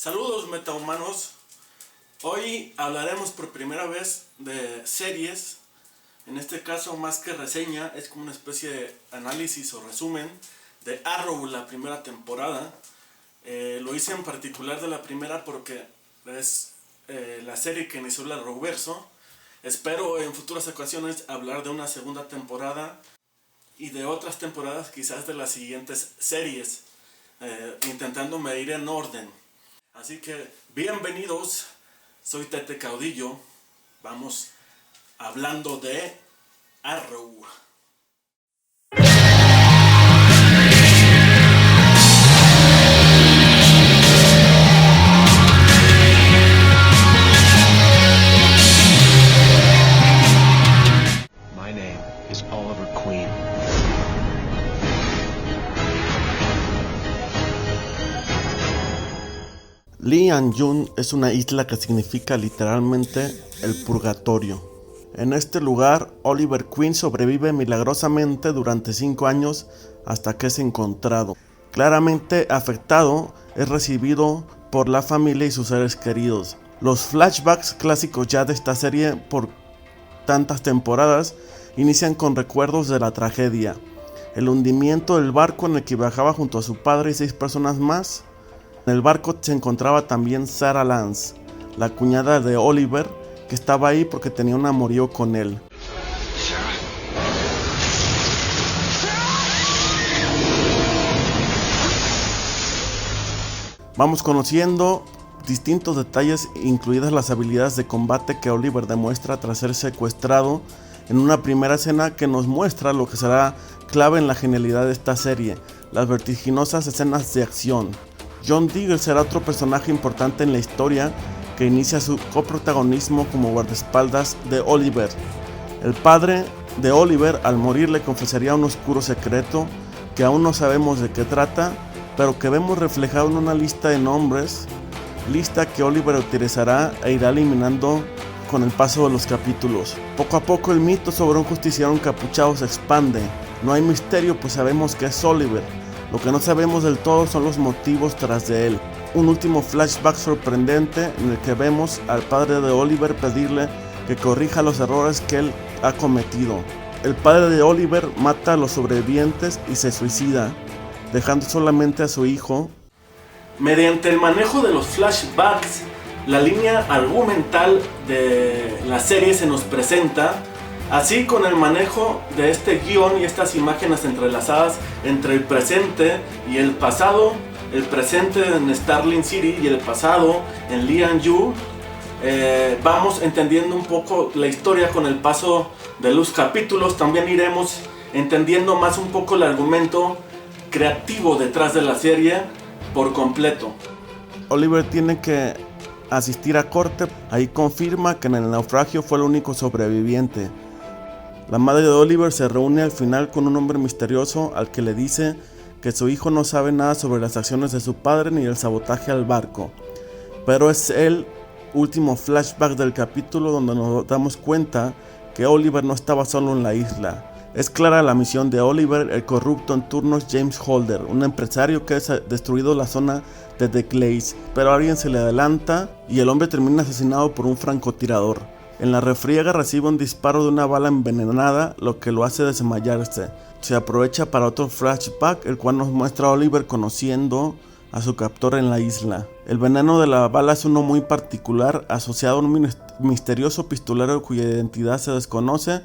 Saludos metahumanos, hoy hablaremos por primera vez de series. En este caso, más que reseña, es como una especie de análisis o resumen de Arrow, la primera temporada. Lo hice en particular de la primera porque es la serie que inició el Arrowverso. Espero en futuras ocasiones hablar de una segunda temporada y de otras temporadas, quizás de las siguientes series, intentando medir en orden. Así que bienvenidos, soy Tete Caudillo, vamos hablando de Arrow. My name is Oliver Queen. Lian-Yun es una isla que significa literalmente el purgatorio. En este lugar, Oliver Queen sobrevive milagrosamente durante 5 años hasta que es encontrado. Claramente afectado, es recibido por la familia y sus seres queridos. Los flashbacks clásicos ya de esta serie por tantas temporadas inician con recuerdos de la tragedia. El hundimiento del barco en el que viajaba junto a su padre y 6 personas más. En el barco se encontraba también Sarah Lance, la cuñada de Oliver, que estaba ahí porque tenía un amorío con él. Vamos conociendo distintos detalles, incluidas las habilidades de combate que Oliver demuestra tras ser secuestrado en una primera escena que nos muestra lo que será clave en la genialidad de esta serie, las vertiginosas escenas de acción. John Diggle será otro personaje importante en la historia que inicia su coprotagonismo como guardaespaldas de Oliver. El padre de Oliver al morir le confesaría un oscuro secreto que aún no sabemos de qué trata, pero que vemos reflejado en una lista de nombres, lista que Oliver utilizará e irá eliminando con el paso de los capítulos. Poco a poco el mito sobre un justiciero encapuchado se expande. No hay misterio, pues sabemos que es Oliver. Lo que no sabemos del todo son los motivos tras de él. Un último flashback sorprendente en el que vemos al padre de Oliver pedirle que corrija los errores que él ha cometido. El padre de Oliver mata a los sobrevivientes y se suicida, dejando solamente a su hijo. Mediante el manejo de los flashbacks, la línea argumental de la serie se nos presenta, así con el manejo de este guión y estas imágenes entrelazadas entre el presente y el pasado, el presente en Starling City y el pasado en Lian-Yu. Vamos entendiendo un poco la historia con el paso de los capítulos. También iremos entendiendo más un poco el argumento creativo detrás de la serie por completo. Oliver tiene que asistir a corte, ahí confirma que en el naufragio fue el único sobreviviente. La madre de Oliver se reúne al final con un hombre misterioso al que le dice que su hijo no sabe nada sobre las acciones de su padre ni el sabotaje al barco. Pero es el último flashback del capítulo donde nos damos cuenta que Oliver no estaba solo en la isla. Es clara la misión de Oliver, el corrupto en turnos James Holder, un empresario que ha destruido la zona de The Glades, pero alguien se le adelanta y el hombre termina asesinado por un francotirador. En la refriega recibe un disparo de una bala envenenada, lo que lo hace desmayarse. Se aprovecha para otro flashback, el cual nos muestra a Oliver conociendo a su captor en la isla. El veneno de la bala es uno muy particular, asociado a un misterioso pistolero cuya identidad se desconoce,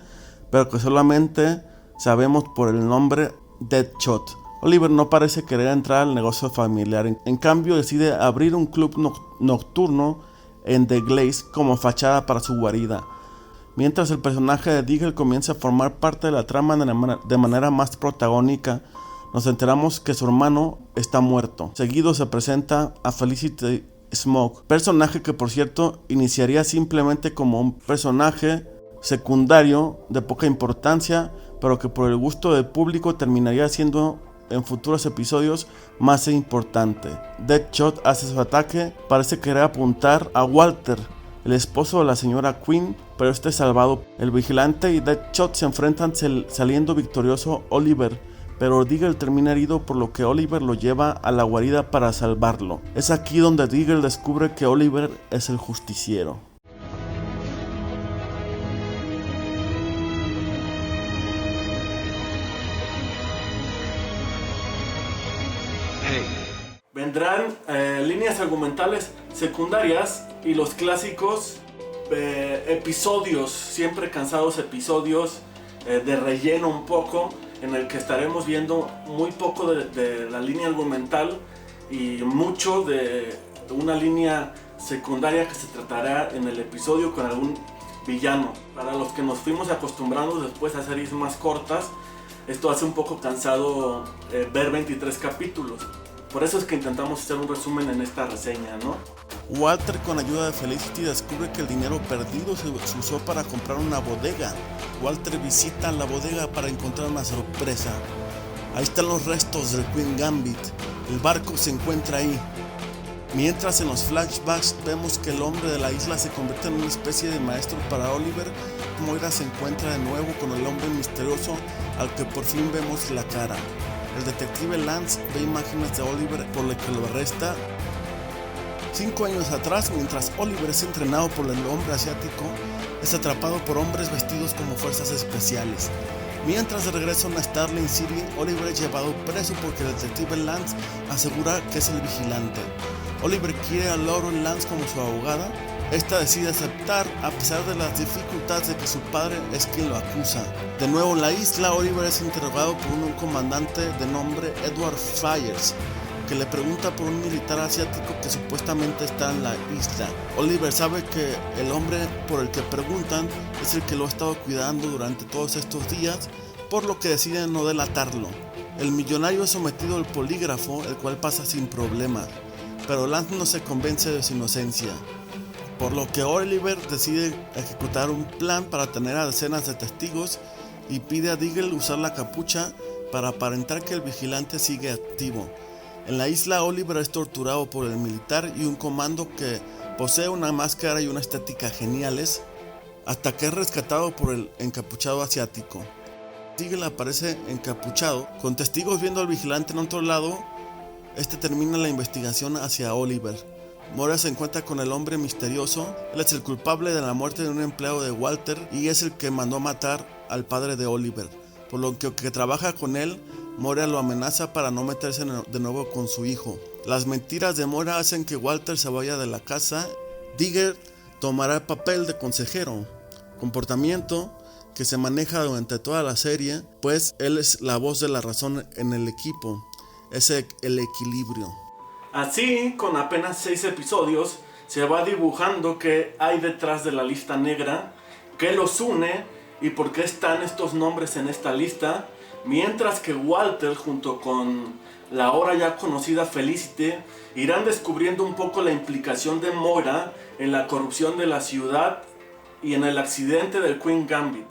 pero que solamente sabemos por el nombre Deadshot. Oliver no parece querer entrar al negocio familiar, en cambio decide abrir un club nocturno en The Glades como fachada para su guarida. Mientras el personaje de Diggle comienza a formar parte de la trama de manera más protagónica, nos enteramos que su hermano está muerto. Seguido se presenta a Felicity Smoke, personaje que por cierto iniciaría simplemente como un personaje secundario de poca importancia, pero que por el gusto del público terminaría siendo en futuros episodios más importante. Deadshot hace su ataque, parece querer apuntar a Walter, el esposo de la señora Queen, pero este es salvado. El vigilante y Deadshot se enfrentan saliendo victorioso Oliver, pero Diggle termina herido, por lo que Oliver lo lleva a la guarida para salvarlo. Es aquí donde Diggle descubre que Oliver es el justiciero. Vendrán líneas argumentales secundarias y los clásicos episodios, siempre cansados episodios de relleno un poco, en el que estaremos viendo muy poco de la línea argumental y mucho de una línea secundaria que se tratará en el episodio con algún villano. Para los que nos fuimos acostumbrando después a series más cortas, esto hace un poco cansado ver 23 capítulos. Por eso es que intentamos hacer un resumen en esta reseña, ¿no? Walter, con ayuda de Felicity, descubre que el dinero perdido se usó para comprar una bodega. Walter visita la bodega para encontrar una sorpresa. Ahí están los restos del Queen Gambit. El barco se encuentra ahí. Mientras en los flashbacks vemos que el hombre de la isla se convierte en una especie de maestro para Oliver, Moira se encuentra de nuevo con el hombre misterioso al que por fin vemos la cara. El detective Lance ve imágenes de Oliver, por lo que lo arresta. 5 años atrás, mientras Oliver es entrenado por el hombre asiático, es atrapado por hombres vestidos como fuerzas especiales. Mientras de regreso en Starling City, Oliver es llevado preso porque el detective Lance asegura que es el vigilante. Oliver quiere a Lauren Lance como su abogada. Esta decide aceptar a pesar de las dificultades de que su padre es quien lo acusa. De nuevo en la isla, Oliver es interrogado por un comandante de nombre Edward Fryers, que le pregunta por un militar asiático que supuestamente está en la isla. Oliver sabe que el hombre por el que preguntan es el que lo ha estado cuidando durante todos estos días, por lo que decide no delatarlo. El millonario es sometido al polígrafo, el cual pasa sin problema, pero Lance no se convence de su inocencia, por lo que Oliver decide ejecutar un plan para tener a decenas de testigos y pide a Diggle usar la capucha para aparentar que el vigilante sigue activo. En la isla, Oliver es torturado por el militar y un comando que posee una máscara y una estética geniales, hasta que es rescatado por el encapuchado asiático. Diggle aparece encapuchado, con testigos viendo al vigilante en otro lado. Este termina la investigación hacia Oliver. Moira se encuentra con el hombre misterioso. Él es el culpable de la muerte de un empleado de Walter y es el que mandó matar al padre de Oliver, por lo que trabaja con él. Moira lo amenaza para no meterse de nuevo con su hijo. Las mentiras de Moira hacen que Walter se vaya de la casa. Diggle tomará el papel de consejero, comportamiento que se maneja durante toda la serie, pues él es la voz de la razón en el equipo, es el equilibrio. Así, con apenas 6 episodios, se va dibujando qué hay detrás de la lista negra, qué los une y por qué están estos nombres en esta lista, mientras que Walter, junto con la ahora ya conocida Felicity, irán descubriendo un poco la implicación de Moira en la corrupción de la ciudad y en el accidente del Queen Gambit.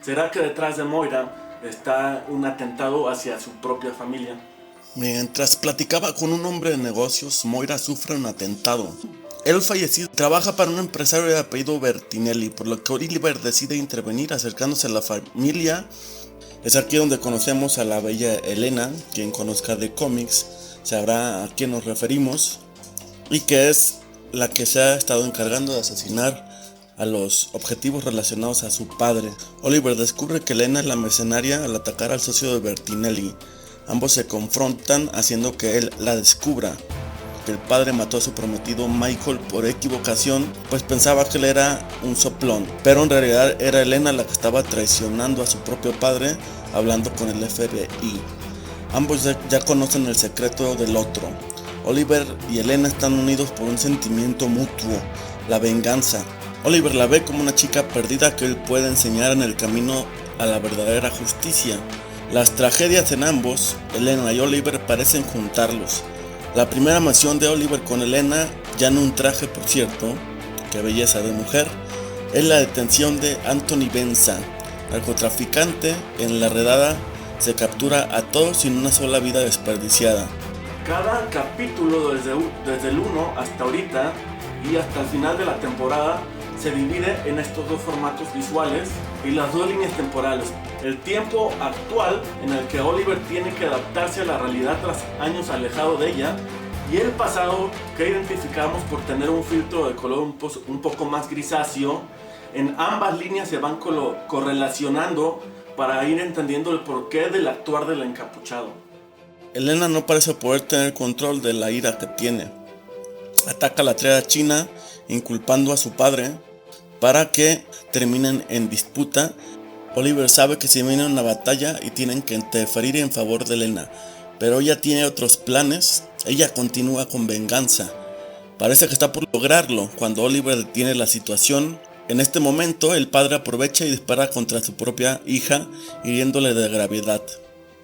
¿Será que detrás de Moira está un atentado hacia su propia familia? Mientras platicaba con un hombre de negocios, Moira sufre un atentado. El fallecido trabaja para un empresario de apellido Bertinelli, por lo que Oliver decide intervenir acercándose a la familia. Es aquí donde conocemos a la bella Elena. Quien conozca de cómics sabrá a quién nos referimos, y que es la que se ha estado encargando de asesinar a los objetivos relacionados a su padre. Oliver descubre que Elena es la mercenaria al atacar al socio de Bertinelli. Ambos se confrontan, haciendo que él la descubra. Que el padre mató a su prometido Michael por equivocación, pues pensaba que él era un soplón, pero en realidad era Elena la que estaba traicionando a su propio padre, hablando con el FBI. Ambos ya conocen el secreto del otro. Oliver y Elena están unidos por un sentimiento mutuo, la venganza. Oliver la ve como una chica perdida que él puede enseñar en el camino a la verdadera justicia. Las tragedias en ambos, Elena y Oliver, parecen juntarlos. La primera mención de Oliver con Elena, ya en un traje por cierto, qué belleza de mujer, es la detención de Anthony Benza, narcotraficante. En la redada se captura a todos sin una sola vida desperdiciada. Cada capítulo desde el 1 hasta ahorita y hasta el final de la temporada se divide en estos dos formatos visuales y las dos líneas temporales. el tiempo actual en el que Oliver tiene que adaptarse a la realidad tras años alejado de ella, y el pasado que identificamos por tener un filtro de color un poco más grisáceo. En ambas líneas se van correlacionando para ir entendiendo el porqué del actuar del encapuchado. Elena no parece poder tener control de la ira que tiene. Ataca a la triada china, inculpando a su padre para que terminen en disputa. Oliver sabe que se viene una batalla y tienen que interferir en favor de Elena, pero ella tiene otros planes. Ella continúa con venganza. Parece que está por lograrlo cuando Oliver detiene la situación. En este momento, el padre aprovecha y dispara contra su propia hija, hiriéndole de gravedad.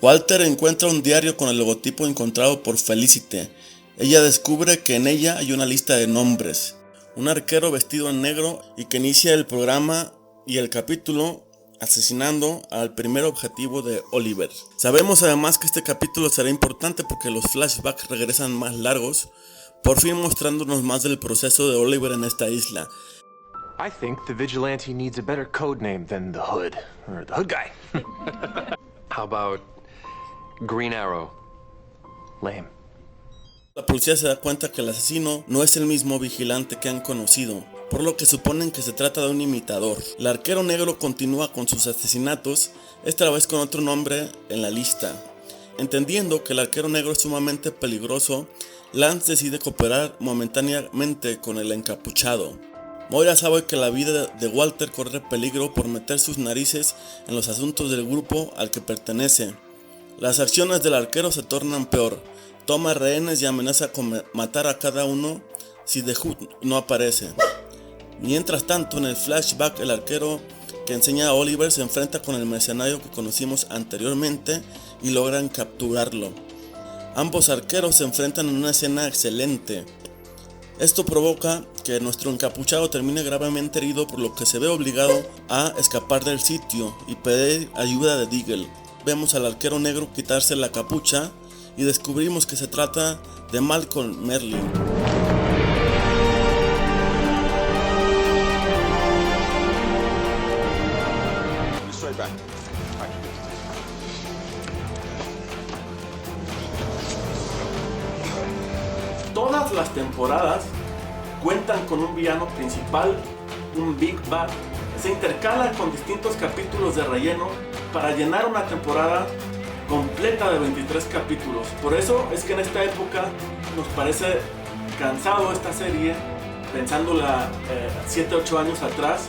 Walter encuentra un diario con el logotipo encontrado por Felicity. Ella descubre que en ella hay una lista de nombres. Un arquero vestido en negro y que inicia el programa y el capítulo asesinando al primer objetivo de Oliver. Sabemos además que este capítulo será importante porque los flashbacks regresan más largos, por fin mostrándonos más del proceso de Oliver en esta isla. I think the vigilante needs a better code name than the Hood, or the Hood Guy. How about Green Arrow? Lame. La policía se da cuenta que el asesino no es el mismo vigilante que han conocido, por lo que suponen que se trata de un imitador. El arquero negro continúa con sus asesinatos, esta vez con otro nombre en la lista. Entendiendo que el arquero negro es sumamente peligroso, Lance decide cooperar momentáneamente con el encapuchado. Moira sabe que la vida de Walter corre peligro por meter sus narices en los asuntos del grupo al que pertenece. Las acciones del arquero se tornan peor. Toma rehenes y amenaza con matar a cada uno si The Hood no aparece. Mientras tanto, en el flashback, el arquero que enseña a Oliver se enfrenta con el mercenario que conocimos anteriormente y logran capturarlo. Ambos arqueros se enfrentan en una escena excelente. Esto provoca que nuestro encapuchado termine gravemente herido, por lo que se ve obligado a escapar del sitio y pedir ayuda de Deagle. Vemos al arquero negro quitarse la capucha y descubrimos que se trata de Malcolm Merlyn. Todas las temporadas cuentan con un villano principal, un Big Bad, que se intercala con distintos capítulos de relleno para llenar una temporada completa de 23 capítulos. Por eso es que en esta época nos parece cansado esta serie, pensándola 7-8 años atrás,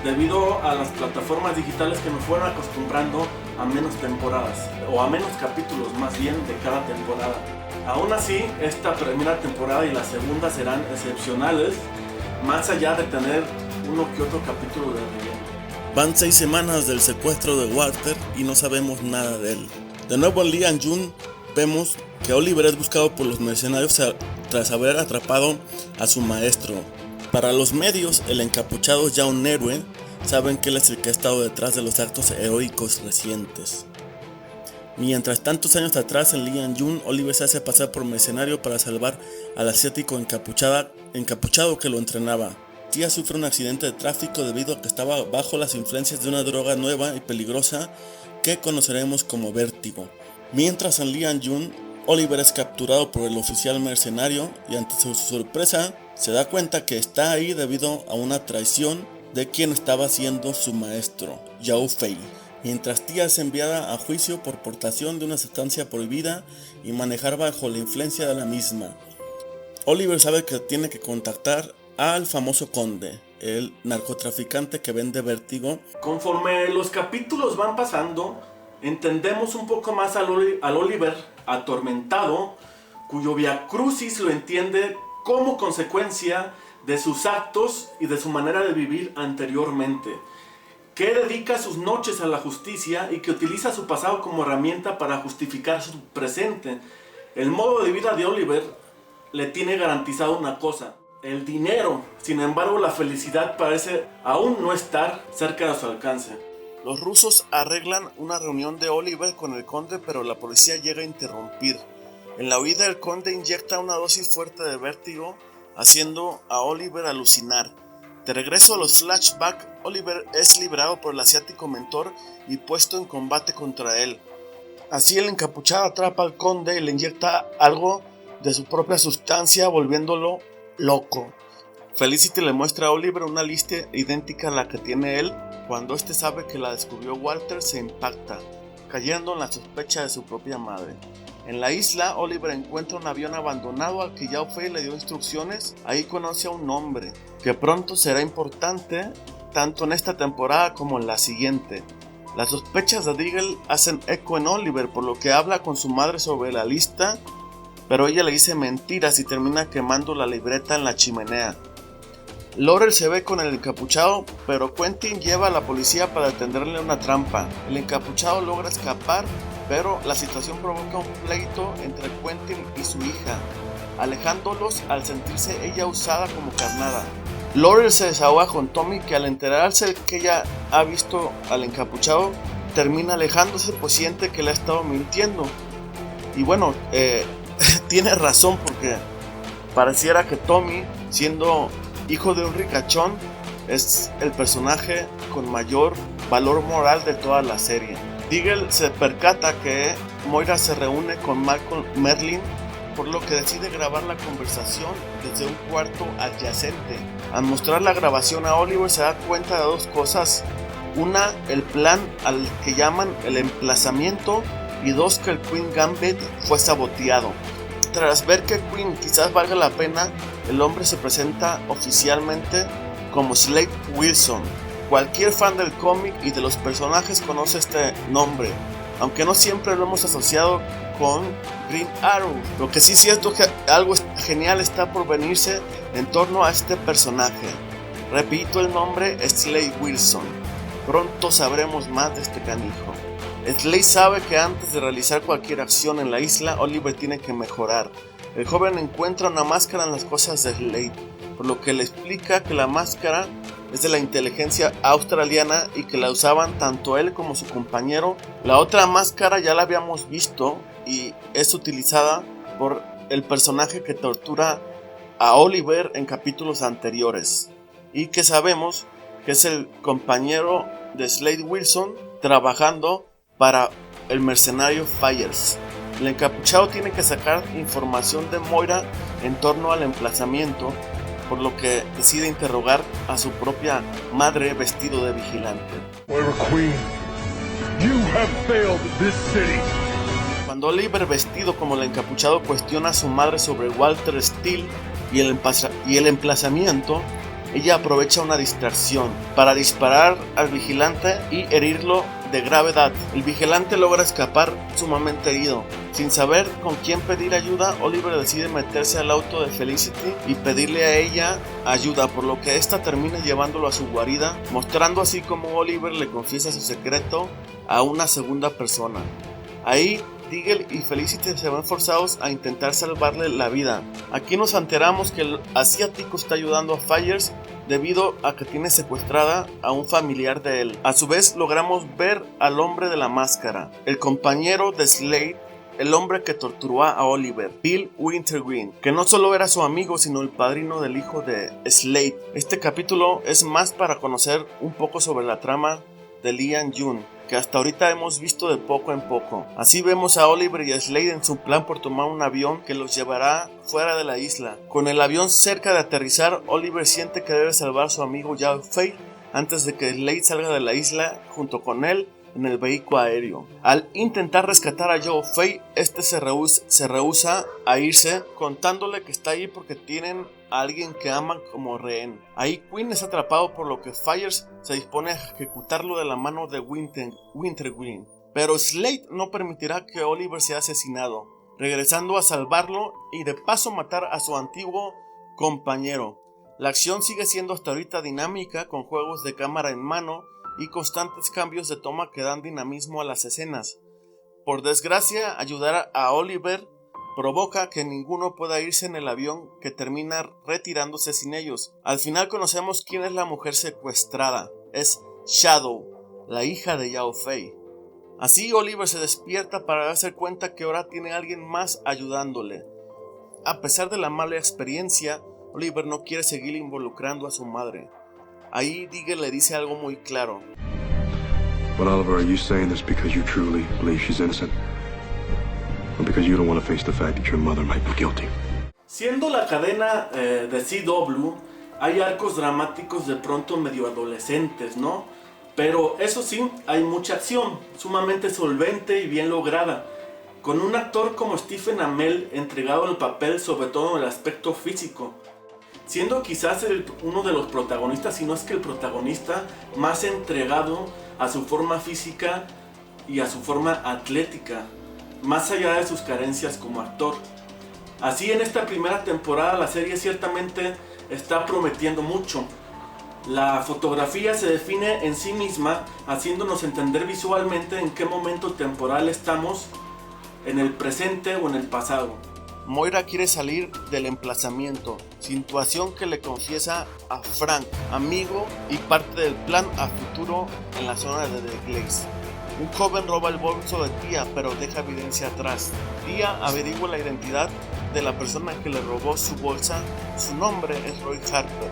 debido a las plataformas digitales que nos fueron acostumbrando a menos temporadas, o a menos capítulos más bien de cada temporada. Aún así, esta primera temporada y la segunda serán excepcionales, más allá de tener uno que otro capítulo de relleno. Van 6 semanas del secuestro de Walter y no sabemos nada de él. De nuevo en Lian-Yun vemos que Oliver es buscado por los mercenarios tras haber atrapado a su maestro. Para los medios, el encapuchado es ya un héroe, saben que él es el que ha estado detrás de los actos heroicos recientes. Mientras tantos años atrás en Lian-Yun, Oliver se hace pasar por mercenario para salvar al asiático encapuchado que lo entrenaba. Tia sufre un accidente de tráfico debido a que estaba bajo las influencias de una droga nueva y peligrosa que conoceremos como vértigo. Mientras en Lian-Yun, Oliver es capturado por el oficial mercenario y ante su sorpresa se da cuenta que está ahí debido a una traición de quien estaba siendo su maestro, Yao Fei. Mientras Tia es enviada a juicio por portación de una sustancia prohibida y manejar bajo la influencia de la misma. Oliver sabe que tiene que contactar al famoso conde, el narcotraficante que vende vértigo. Conforme los capítulos van pasando, entendemos un poco más al Oliver atormentado, cuyo viacrucis lo entiende como consecuencia de sus actos y de su manera de vivir anteriormente, que dedica sus noches a la justicia y que utiliza su pasado como herramienta para justificar su presente. El modo de vida de Oliver le tiene garantizado una cosa: el dinero. Sin embargo, la felicidad parece aún no estar cerca de su alcance. Los rusos arreglan una reunión de Oliver con el conde, pero la policía llega a interrumpir. En la huida, el conde inyecta una dosis fuerte de vértigo, haciendo a Oliver alucinar. De regreso a los flashbacks, Oliver es liberado por el asiático mentor y puesto en combate contra él. Así el encapuchado atrapa al conde y le inyecta algo de su propia sustancia, volviéndolo loco. Felicity le muestra a Oliver una lista idéntica a la que tiene él. Cuando este sabe que la descubrió Walter, se impacta, cayendo en la sospecha de su propia madre. En la isla, Oliver encuentra un avión abandonado al que Yao Fei le dio instrucciones. Ahí conoce a un hombre que pronto será importante tanto en esta temporada como en la siguiente. Las sospechas de Diggle hacen eco en Oliver, por lo que habla con su madre sobre la lista, pero ella le dice mentiras y termina quemando la libreta en la chimenea. Laurel se ve con el encapuchado, pero Quentin lleva a la policía para tenderle una trampa. El encapuchado logra escapar, pero la situación provoca un pleito entre Quentin y su hija, alejándolos al sentirse ella usada como carnada. Laurel se desahoga con Tommy, que al enterarse que ella ha visto al encapuchado, termina alejándose, pues siente que le ha estado mintiendo. Y bueno, tiene razón, porque pareciera que Tommy, siendo hijo de un ricachón, es el personaje con mayor valor moral de toda la serie. Diggle se percata que Moira se reúne con Malcolm Merlyn, por lo que decide grabar la conversación desde un cuarto adyacente. Al mostrar la grabación a Oliver, se da cuenta de dos cosas: una, el plan al que llaman el emplazamiento, y dos, que el Queen Gambit fue saboteado. Tras ver que Queen quizás valga la pena, el hombre se presenta oficialmente como Slade Wilson. Cualquier fan del cómic y de los personajes conoce este nombre, aunque no siempre lo hemos asociado con Green Arrow. Lo que sí es cierto es que algo genial está por venirse en torno a este personaje. Repito el nombre, Slade Wilson. Pronto sabremos más de este canijo. Slade sabe que antes de realizar cualquier acción en la isla, Oliver tiene que mejorar. El joven encuentra una máscara en las cosas de Slade, por lo que le explica que la máscara es de la inteligencia australiana y que la usaban tanto él como su compañero. La otra máscara ya la habíamos visto y es utilizada por el personaje que tortura a Oliver en capítulos anteriores, y que sabemos que es el compañero de Slade Wilson trabajando para el mercenario Fires. El encapuchado tiene que sacar información de Moira en torno al emplazamiento, por lo que decide interrogar a su propia madre vestido de vigilante. Moira Queen, you have failed this city. Cuando Oliver, vestido como el encapuchado, cuestiona a su madre sobre Walter Steele y el emplazamiento, ella aprovecha una distracción para disparar al vigilante y herirlo de gravedad. El vigilante logra escapar sumamente herido. Sin saber con quién pedir ayuda, Oliver decide meterse al auto de Felicity y pedirle a ella ayuda, por lo que esta termina llevándolo a su guarida, mostrando así como Oliver le confiesa su secreto a una segunda persona. Ahí Diggle y Felicity se ven forzados a intentar salvarle la vida. Aquí nos enteramos que el asiático está ayudando a Fires debido a que tiene secuestrada a un familiar de él. A su vez logramos ver al hombre de la máscara, el compañero de Slade, el hombre que torturó a Oliver, Bill Wintergreen, que no solo era su amigo sino el padrino del hijo de Slade. Este capítulo es más para conocer un poco sobre la trama de Lian Jun, que hasta ahorita hemos visto de poco en poco. Así vemos a Oliver y a Slade en su plan por tomar un avión que los llevará fuera de la isla. Con el avión cerca de aterrizar, Oliver siente que debe salvar a su amigo Yao Fei antes de que Slade salga de la isla junto con él en el vehículo aéreo. Al intentar rescatar a Yao Fei, este se rehúsa a irse, contándole que está ahí porque tienen a alguien que aman como rehén. Ahí Queen es atrapado, por lo que Fires se dispone a ejecutarlo de la mano de Wintergreen. Pero Slade no permitirá que Oliver sea asesinado, regresando a salvarlo y de paso matar a su antiguo compañero. La acción sigue siendo hasta ahorita dinámica, con juegos de cámara en mano y constantes cambios de toma que dan dinamismo a las escenas. Por desgracia, ayudar a Oliver provoca que ninguno pueda irse en el avión, que termina retirándose sin ellos. Al final conocemos quién es la mujer secuestrada. Es Shadow, la hija de Yao Fei. Así Oliver se despierta para darse cuenta que ahora tiene a alguien más ayudándole. A pesar de la mala experiencia, Oliver no quiere seguir involucrando a su madre. Ahí Diggle le dice algo muy claro. But Oliver, are you saying this because you truly believe she's innocent? Or because you don't want to face the fact that your mother might be guilty? Siendo la cadena de CW, hay arcos dramáticos de pronto medio adolescentes, ¿no? Pero eso sí, hay mucha acción, sumamente solvente y bien lograda, con un actor como Stephen Amell entregado al papel, sobre todo en el aspecto físico, siendo quizás uno de los protagonistas, si no es que el protagonista más entregado a su forma física y a su forma atlética, más allá de sus carencias como actor. Así, en esta primera temporada la serie ciertamente está prometiendo mucho. La fotografía se define en sí misma, haciéndonos entender visualmente en qué momento temporal estamos, en el presente o en el pasado. Moira quiere salir del emplazamiento, situación que le confiesa a Frank, amigo y parte del plan a futuro en la zona de The Glades. Un joven roba el bolso de Tia, pero deja evidencia atrás. Tia averigua la identidad de la persona que le robó su bolsa. Su nombre es Roy Harper.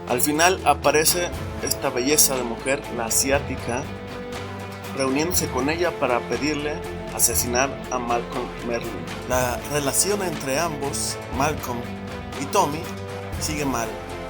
Al final aparece esta belleza de mujer, la asiática, reuniéndose con ella para pedirle asesinar a Malcolm Merlyn. La relación entre ambos, Malcolm y Tommy, sigue mal.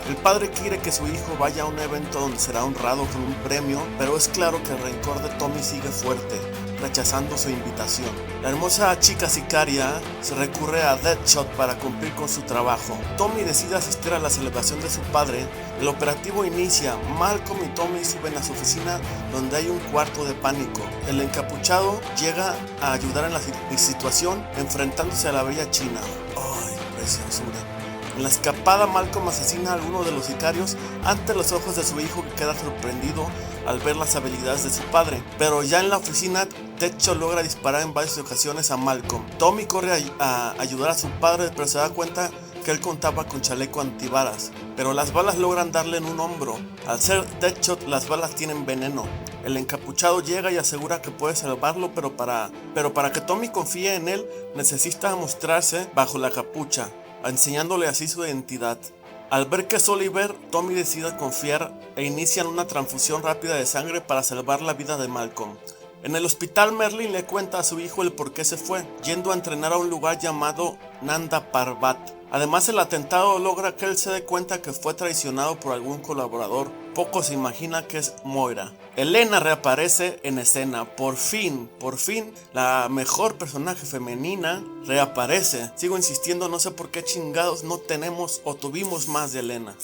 El padre quiere que su hijo vaya a un evento donde será honrado con un premio, pero es claro que el rencor de Tommy sigue fuerte, rechazando su invitación. La hermosa chica sicaria se recurre a Deadshot para cumplir con su trabajo. Tommy decide asistir a la celebración de su padre. El operativo inicia. Malcolm y Tommy suben a su oficina, donde hay un cuarto de pánico. El encapuchado llega a ayudar en la situación, enfrentándose a la bella china. ¡Ay, preciosura! En la escapada, Malcolm asesina a alguno de los sicarios ante los ojos de su hijo, que queda sorprendido al ver las habilidades de su padre. Pero ya en la oficina, Deadshot logra disparar en varias ocasiones a Malcolm. Tommy corre a ayudar a su padre, pero se da cuenta que él contaba con chaleco antibalas, pero las balas logran darle en un hombro. Al ser Deadshot, las balas tienen veneno. El encapuchado llega y asegura que puede salvarlo, pero para que Tommy confíe en él, necesita mostrarse bajo la capucha, enseñándole así su identidad. Al ver que es Oliver, Tommy decide confiar e inician una transfusión rápida de sangre para salvar la vida de Malcolm. En el hospital, Merlyn le cuenta a su hijo el por qué se fue, yendo a entrenar a un lugar llamado Nanda Parbat. Además, el atentado logra que él se dé cuenta que fue traicionado por algún colaborador. Poco se imagina que es Moira. Elena reaparece en escena. Por fin, la mejor personaje femenina reaparece. Sigo insistiendo, no sé por qué chingados no tenemos o tuvimos más de Elena.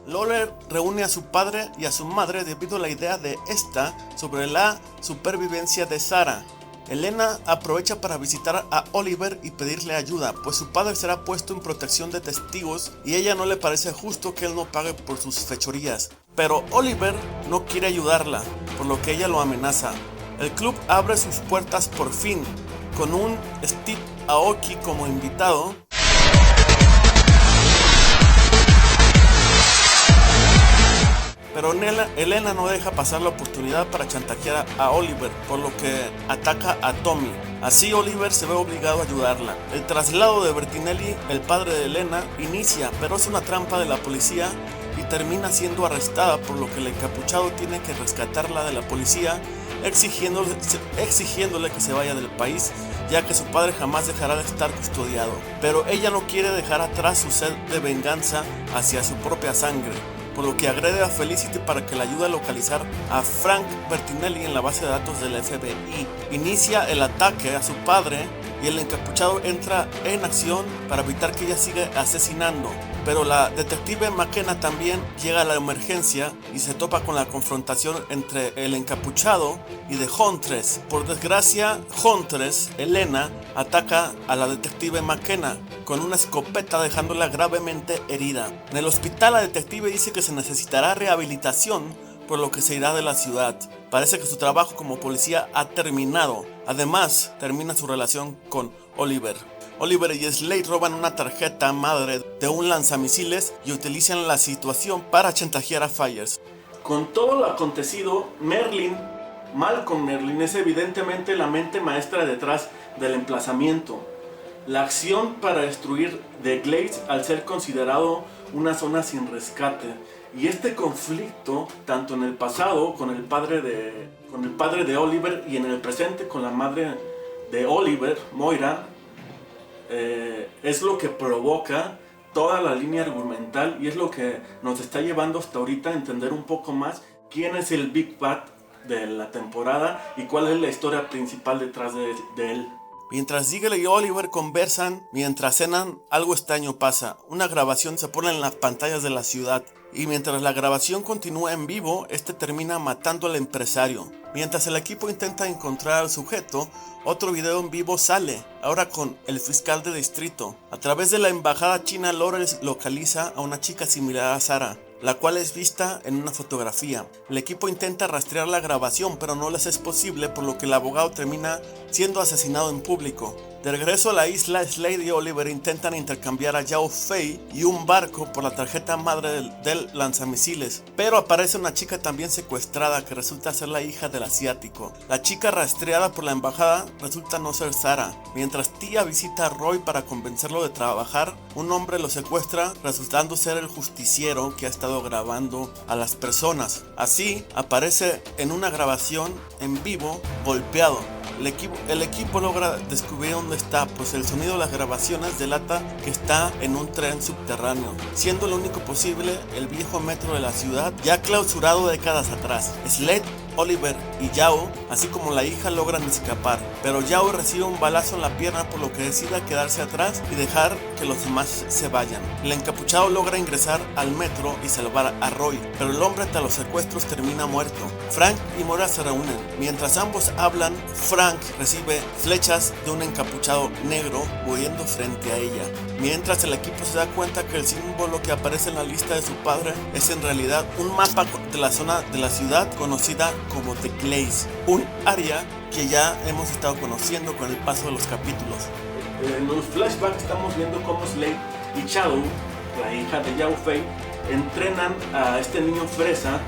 Lawler reúne a su padre y a su madre debido a la idea de esta sobre la supervivencia de Sarah. Elena aprovecha para visitar a Oliver y pedirle ayuda, pues su padre será puesto en protección de testigos y a ella no le parece justo que él no pague por sus fechorías. Pero Oliver no quiere ayudarla, por lo que ella lo amenaza. El club abre sus puertas por fin, con un Steve Aoki como invitado. Pero Elena no deja pasar la oportunidad para chantajear a Oliver, por lo que ataca a Tommy. Así Oliver se ve obligado a ayudarla. El traslado de Bertinelli, el padre de Elena, inicia, pero es una trampa de la policía y termina siendo arrestada, por lo que el encapuchado tiene que rescatarla de la policía, exigiéndole que se vaya del país, ya que su padre jamás dejará de estar custodiado. Pero ella no quiere dejar atrás su sed de venganza hacia su propia sangre, por lo que agrede a Felicity para que le ayude a localizar a Frank Bertinelli en la base de datos del FBI. Inicia el ataque a su padre y el encapuchado entra en acción para evitar que ella siga asesinando. Pero la detective McKenna también llega a la emergencia y se topa con la confrontación entre el encapuchado y The Huntress. Por desgracia, Huntress, Elena, ataca a la detective McKenna con una escopeta, dejándola gravemente herida. En el hospital, la detective dice que se necesitará rehabilitación, por lo que se irá de la ciudad. Parece que su trabajo como policía ha terminado. Además, termina su relación con Oliver. Oliver y Slade roban una tarjeta madre de un lanzamisiles y utilizan la situación para chantajear a Fires. Con todo lo acontecido, Malcolm Merlyn es evidentemente la mente maestra detrás del emplazamiento. la acción para destruir The Glades al ser considerado una zona sin rescate. Y este conflicto, tanto en el pasado con el padre de Oliver y en el presente con la madre de Oliver, Moira, es lo que provoca toda la línea argumental y es lo que nos está llevando hasta ahorita a entender un poco más quién es el Big Bad de la temporada y cuál es la historia principal detrás de él. Mientras Diggle y Oliver conversan, mientras cenan, algo extraño pasa. Una grabación se pone en las pantallas de la ciudad. Y mientras la grabación continúa en vivo, este termina matando al empresario. Mientras el equipo intenta encontrar al sujeto, otro video en vivo sale, ahora con el fiscal de distrito. A través de la embajada china, Laurel localiza a una chica similar a Sarah, la cual es vista en una fotografía. El equipo intenta rastrear la grabación, pero no les es posible, por lo que el abogado termina siendo asesinado en público. De regreso a la isla, Slade y Oliver intentan intercambiar a Yao Fei y un barco por la tarjeta madre del lanzamisiles, pero aparece una chica también secuestrada que resulta ser la hija del asiático. La chica rastreada por la embajada resulta no ser Sarah. Mientras Tia visita a Roy para convencerlo de trabajar, un hombre lo secuestra, resultando ser el justiciero que ha estado grabando a las personas. Así, aparece en una grabación en vivo golpeado. El equipo logra descubrir dónde está, pues el sonido de las grabaciones delata que está en un tren subterráneo, siendo lo único posible el viejo metro de la ciudad, ya clausurado décadas atrás. Slade, Oliver y Yao, así como la hija, logran escapar, pero Yao recibe un balazo en la pierna, por lo que decide quedarse atrás y dejar que los demás se vayan. El encapuchado logra ingresar al metro y salvar a Roy, pero el hombre tras los secuestros termina muerto. Frank y Moira se reúnen. Mientras ambos hablan, Frank recibe flechas de un encapuchado negro huyendo frente a ella. Mientras el equipo se da cuenta que el símbolo que aparece en la lista de su padre es en realidad un mapa de la zona de la ciudad conocida como The Glades, un área que ya hemos estado conociendo con el paso de los capítulos. En los flashbacks estamos viendo cómo Slade y Shadow, la hija de Yao Fei, entrenan a este niño fresa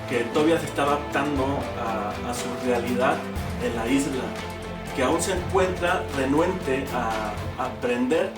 que todavía se está adaptando a su realidad en la isla, que aún se encuentra renuente a aprender.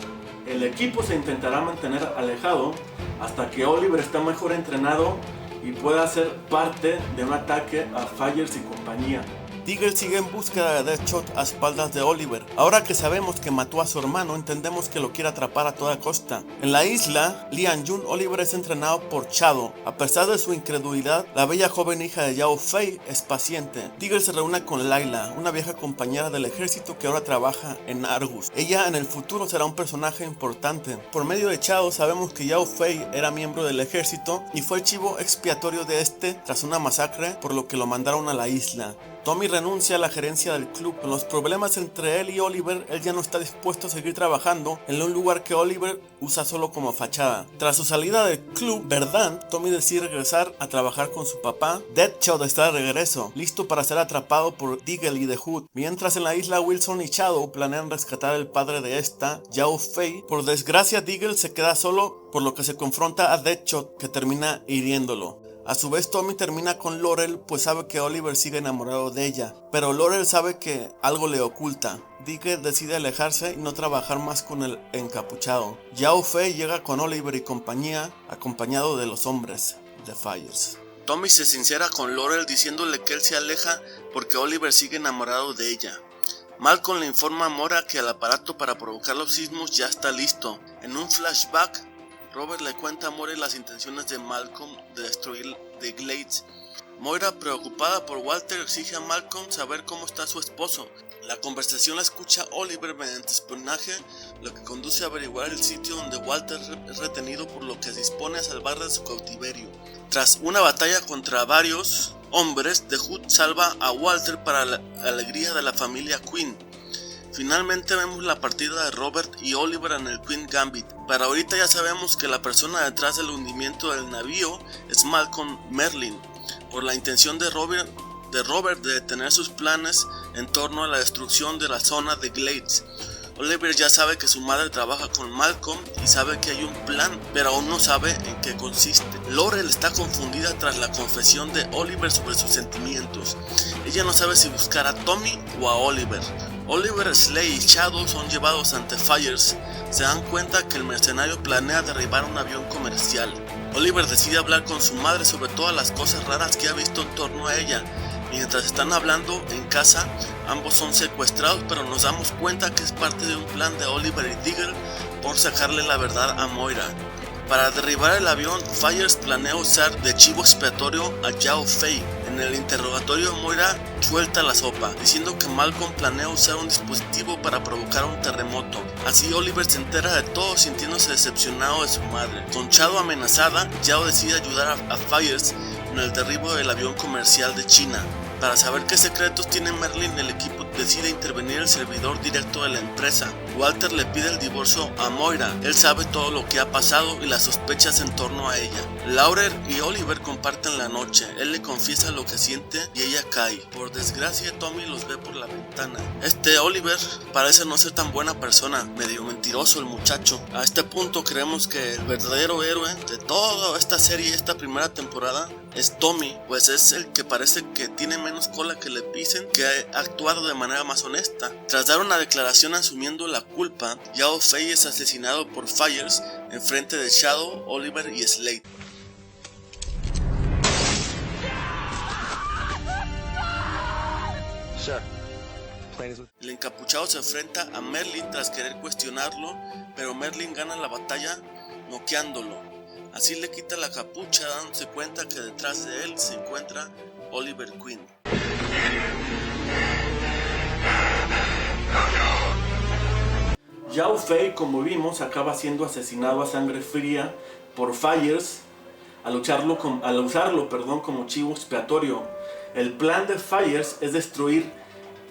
El equipo se intentará mantener alejado hasta que Oliver está mejor entrenado y pueda ser parte de un ataque a Fires y compañía. Diggle sigue en búsqueda de Deadshot a espaldas de Oliver. Ahora que sabemos que mató a su hermano, entendemos que lo quiere atrapar a toda costa. En la isla, Lian-Jun, Oliver es entrenado por Shadow. A pesar de su incredulidad, la bella joven hija de Yao Fei es paciente. Diggle se reúne con Layla, una vieja compañera del ejército que ahora trabaja en Argus. Ella en el futuro será un personaje importante. Por medio de Shadow sabemos que Yao Fei era miembro del ejército y fue el chivo expiatorio de este tras una masacre, por lo que lo mandaron a la isla. Tommy renuncia a la gerencia del club. Con los problemas entre él y Oliver, él ya no está dispuesto a seguir trabajando en un lugar que Oliver usa solo como fachada. Tras su salida del club, Verdant, Tommy decide regresar a trabajar con su papá. Deadshot está de regreso, listo para ser atrapado por Diggle y The Hood. Mientras en la isla, Wilson y Shadow planean rescatar al padre de esta, Yao Fei. Por desgracia, Diggle se queda solo, por lo que se confronta a Deadshot, que termina hiriéndolo. A su vez, Tommy termina con Laurel, pues sabe que Oliver sigue enamorado de ella, pero Laurel sabe que algo le oculta. Diggle decide alejarse y no trabajar más con el encapuchado. Yao Fei llega con Oliver y compañía, acompañado de los hombres de Fires. Tommy se sincera con Laurel diciéndole que él se aleja porque Oliver sigue enamorado de ella. Malcolm le informa a Moira que el aparato para provocar los sismos ya está listo. En un flashback, Robert le cuenta a Moira las intenciones de Malcolm de destruir The Glades. Moira, preocupada por Walter, exige a Malcolm saber cómo está su esposo. La conversación la escucha Oliver mediante espionaje, lo que conduce a averiguar el sitio donde Walter es retenido, por lo que se dispone a salvar de su cautiverio. Tras una batalla contra varios hombres, The Hood salva a Walter para la alegría de la familia Quinn. Finalmente vemos la partida de Robert y Oliver en el Queen Gambit. Para ahorita ya sabemos que la persona detrás del hundimiento del navío es Malcolm Merlyn, por la intención de Robert de detener sus planes en torno a la destrucción de la zona de Glades. Oliver ya sabe que su madre trabaja con Malcolm y sabe que hay un plan, pero aún no sabe en qué consiste. Laurel está confundida tras la confesión de Oliver sobre sus sentimientos. Ella no sabe si buscar a Tommy o a Oliver. Oliver, Slade y Shadow son llevados ante Fires. Se dan cuenta que el mercenario planea derribar un avión comercial. Oliver decide hablar con su madre sobre todas las cosas raras que ha visto en torno a ella. Mientras están hablando en casa, ambos son secuestrados, pero nos damos cuenta que es parte de un plan de Oliver y Diggle por sacarle la verdad a Moira. Para derribar el avión, Fires planea usar de chivo expiatorio a Yao Fei. En el interrogatorio, Moira suelta la sopa, diciendo que Malcolm planea usar un dispositivo para provocar un terremoto. Así Oliver se entera de todo, sintiéndose decepcionado de su madre. Con Shadow amenazada, Yao decide ayudar a Fires en el derribo del avión comercial de China. Para saber qué secretos tiene Merlin, el equipo decide intervenir el servidor directo de la empresa. Walter le pide el divorcio a Moira. Él sabe todo lo que ha pasado y las sospechas en torno a ella. Laurel y Oliver comparten la noche. Él le confiesa lo que siente y ella cae. Por desgracia, Tommy los ve por la ventana. Oliver parece no ser tan buena persona, medio mentiroso el muchacho. A este punto creemos que el verdadero héroe de toda esta serie, esta primera temporada, es Tommy, pues es el que parece que tiene menos cola que le pisen, que ha actuado de manera más honesta. Tras dar una declaración asumiendo la culpa, Yao Fei es asesinado por Fires en frente de Shadow, Oliver y Slade. El encapuchado se enfrenta a Merlin tras querer cuestionarlo, pero Merlin gana la batalla noqueándolo. Así le quita la capucha, dándose cuenta que detrás de él se encuentra Oliver Queen. Yao Fei, como vimos, acaba siendo asesinado a sangre fría por Fires al usarlo como chivo expiatorio. El plan de Fires es destruir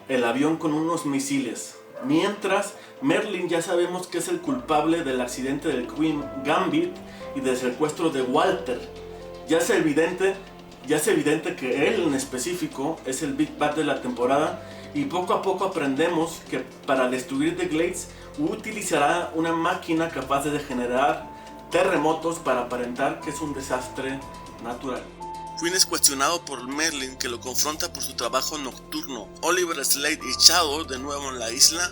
el avión con unos misiles. Mientras, Merlin ya sabemos que es el culpable del accidente del Queen Gambit y del secuestro de Walter. Ya es evidente que él en específico es el Big Bad de la temporada, y poco a poco aprendemos que para destruir The Glades utilizará una máquina capaz de generar terremotos para aparentar que es un desastre natural. Queen es cuestionado por Merlin, que lo confronta por su trabajo nocturno. Oliver, Slade y Shadow, de nuevo en la isla,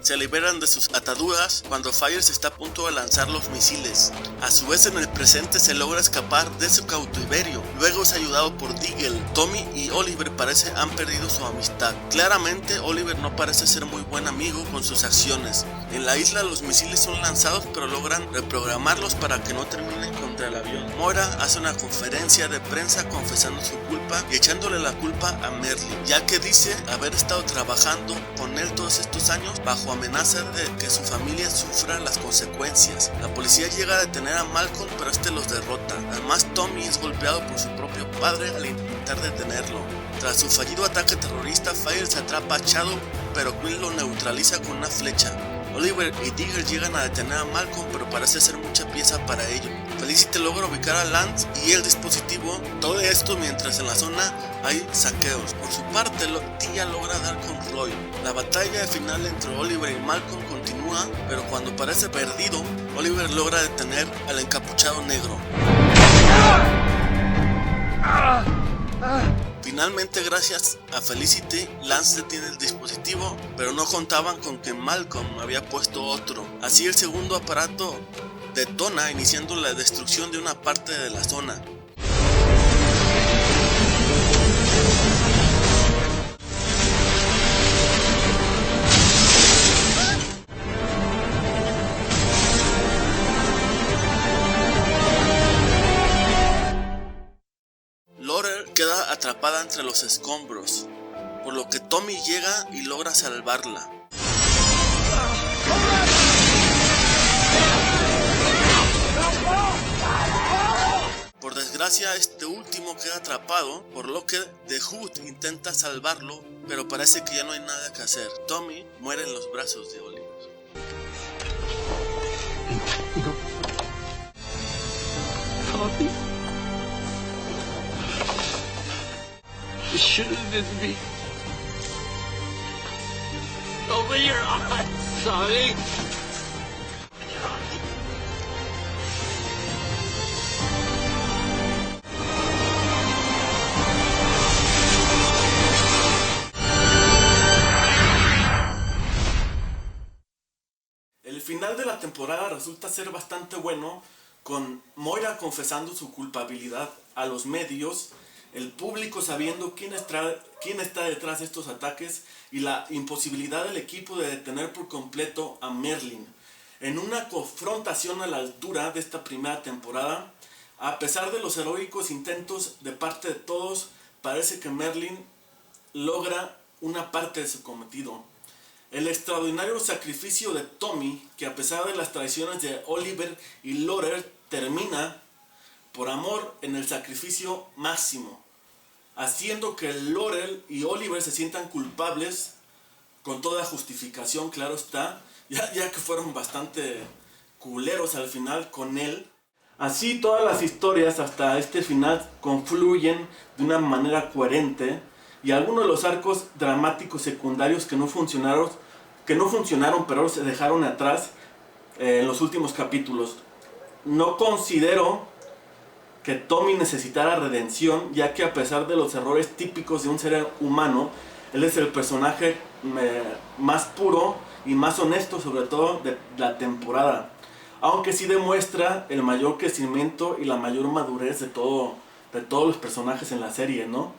se liberan de sus ataduras cuando Fires está a punto de lanzar los misiles. A su vez, en el presente se logra escapar de su cautiverio. Luego es ayudado por Diggle. Tommy y Oliver han perdido su amistad. Claramente, Oliver no parece ser muy buen amigo con sus acciones. En la isla los misiles son lanzados, pero logran reprogramarlos para que no terminen contra el avión. Moira hace una conferencia de prensa confesando su culpa y echándole la culpa a Merlin, ya que dice haber estado trabajando con él todos estos años bajo amenaza de que su familia sufra las consecuencias. La policía llega a detener a Malcolm, pero este los derrota. Además, Tommy es golpeado por su propio padre al intentar detenerlo. Tras su fallido ataque terrorista, Fires atrapa a Shadow, pero Queen lo neutraliza con una flecha. Oliver y Diggle llegan a detener a Malcolm, pero parece ser mucha pieza para ello. Felicity logra ubicar a Lance y el dispositivo, todo esto mientras en la zona hay saqueos. Por su parte, Tia logra dar con Roy. La batalla final entre Oliver y Malcolm continúa, pero cuando parece perdido, Oliver logra detener al encapuchado negro. Finalmente, gracias a Felicity, Lance detiene el dispositivo, pero no contaban con que Malcolm había puesto otro. Así el segundo aparato detona, iniciando la destrucción de una parte de la zona. Laurel queda atrapada entre los escombros, por lo que Tommy llega y logra salvarla. Por desgracia, este último queda atrapado, por lo que The Hood intenta salvarlo, pero parece que ya no hay nada que hacer. Tommy muere en los brazos de Oliver. Tommy? It should have been me. Open your eyes, Sonny. El final de la temporada resulta ser bastante bueno, con Moira confesando su culpabilidad a los medios, el público sabiendo quién está detrás de estos ataques y la imposibilidad del equipo de detener por completo a Merlyn. En una confrontación a la altura de esta primera temporada, a pesar de los heroicos intentos de parte de todos, parece que Merlyn logra una parte de su cometido. El extraordinario sacrificio de Tommy, que a pesar de las traiciones de Oliver y Laurel, termina por amor en el sacrificio máximo, haciendo que Laurel y Oliver se sientan culpables, con toda justificación, claro está, ya que fueron bastante culeros al final con él. Así todas las historias hasta este final confluyen de una manera coherente, y algunos de los arcos dramáticos secundarios que no funcionaron, pero se dejaron atrás en los últimos capítulos. No considero que Tommy necesitara redención, ya que a pesar de los errores típicos de un ser humano, él es el personaje más puro y más honesto, sobre todo de la temporada. Aunque sí demuestra el mayor crecimiento y la mayor madurez de todos los personajes en la serie, ¿no?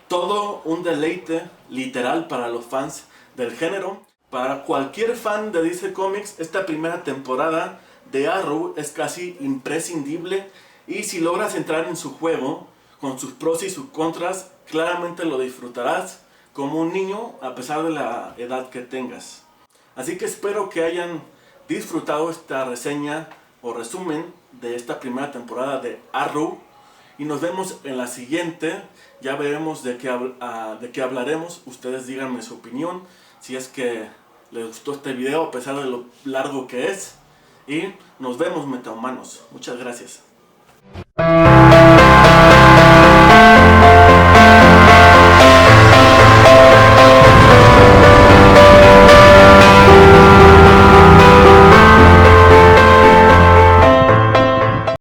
Todo un deleite literal para los fans del género. Para cualquier fan de DC Comics, esta primera temporada de Arrow es casi imprescindible, y si logras entrar en su juego, con sus pros y sus contras, claramente lo disfrutarás como un niño a pesar de la edad que tengas. Así que espero que hayan disfrutado esta reseña o resumen de esta primera temporada de Arrow, y nos vemos en la siguiente. Ya veremos de qué hablaremos. Ustedes díganme su opinión, si es que les gustó este video a pesar de lo largo que es. Y nos vemos, metahumanos. Muchas gracias.